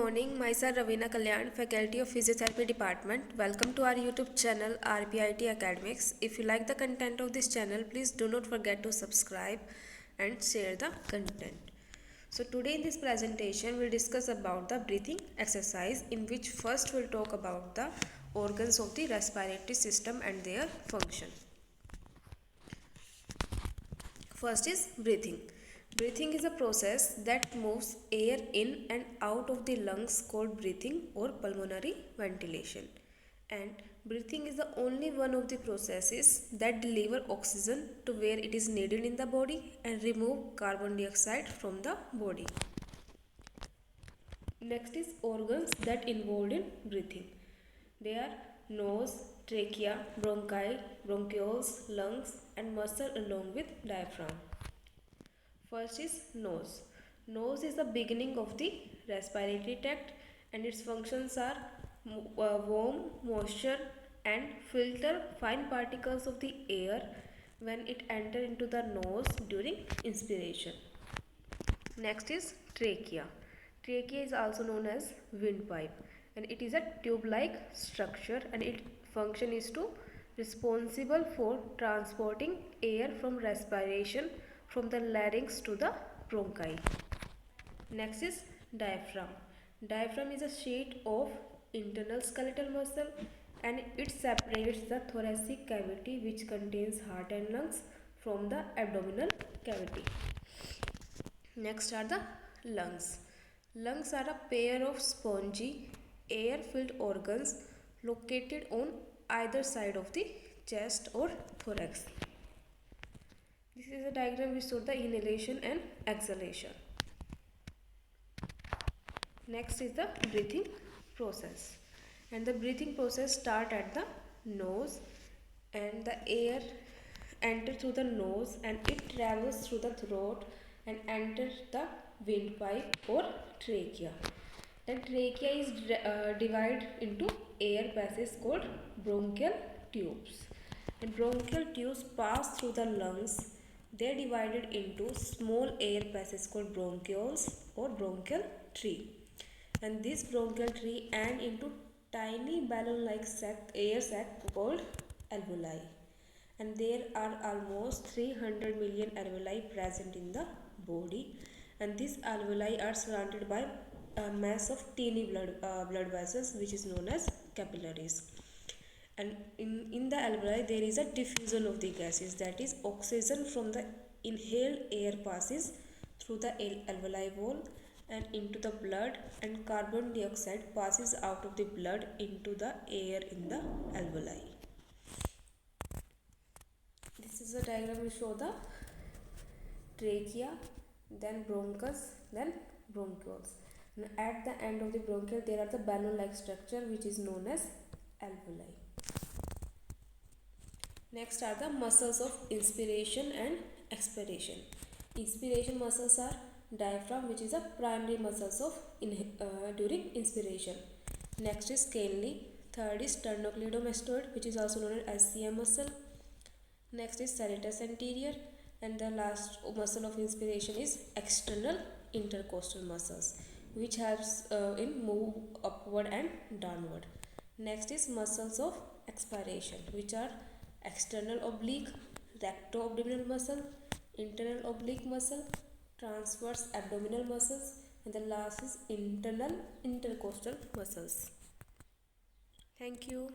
morning. Myself Ravina Kalyan, Faculty of Physiotherapy Department. Welcome to our YouTube channel RPIT Academics. If you like the content of this channel, please do not forget to subscribe and share the content. So today in this presentation, we'll discuss about the breathing exercise, in which first we'll talk about the organs of the respiratory system and their function. First is breathing. Breathing is a process that moves air in and out of the lungs called breathing or pulmonary ventilation. And breathing is the only one of the processes that deliver oxygen to where it is needed in the body and remove carbon dioxide from the body. Next is organs that involved in breathing. They are nose, trachea, bronchi, bronchioles, lungs and muscle along with diaphragm. First is nose. Nose is the beginning of the respiratory tract and its functions are warm, moisture and filter fine particles of the air when it enters into the nose during inspiration. Next is trachea. Trachea is also known as windpipe and it is a tube-like structure and its function is to responsible for transporting air from respiration from the larynx to the bronchi. Next is diaphragm. Diaphragm is a sheet of internal skeletal muscle and it separates the thoracic cavity, which contains heart and lungs, from the abdominal cavity. Next are the lungs. Lungs are a pair of spongy, air-filled organs located on either side of the chest or thorax. This is a diagram which shows the inhalation and exhalation. Next is the breathing process. And the breathing process starts at the nose and the air enters through the nose and it travels through the throat and enters the windpipe or trachea. Then trachea is divided into air passages called bronchial tubes. And bronchial tubes pass through the lungs. They are divided into small air passages called bronchioles or bronchial tree. And this bronchial tree ends into tiny balloon-like air sac called alveoli. And there are almost 300 million alveoli present in the body. And these alveoli are surrounded by a mass of teeny blood vessels, which is known as capillaries. And in the alveoli there is a diffusion of the gases, that is oxygen from the inhaled air passes through the alveoli wall and into the blood, and carbon dioxide passes out of the blood into the air in the alveoli. This is a diagram which shows the trachea, then bronchus, then bronchioles. And at the end of the bronchiole there are the balloon-like structure which is known as alveoli. Next are the muscles of inspiration and expiration. Inspiration muscles are diaphragm, which is a primary muscles of during inspiration. Next is Kainley. Third is sternocleidomastoid, which is also known as SCM muscle. Next is serratus anterior, and the last muscle of inspiration is external intercostal muscles, which helps in move upward and downward. Next is muscles of expiration, which are external oblique, recto-abdominal muscle, internal oblique muscle, transverse abdominal muscles, and the last is internal intercostal muscles. Thank you.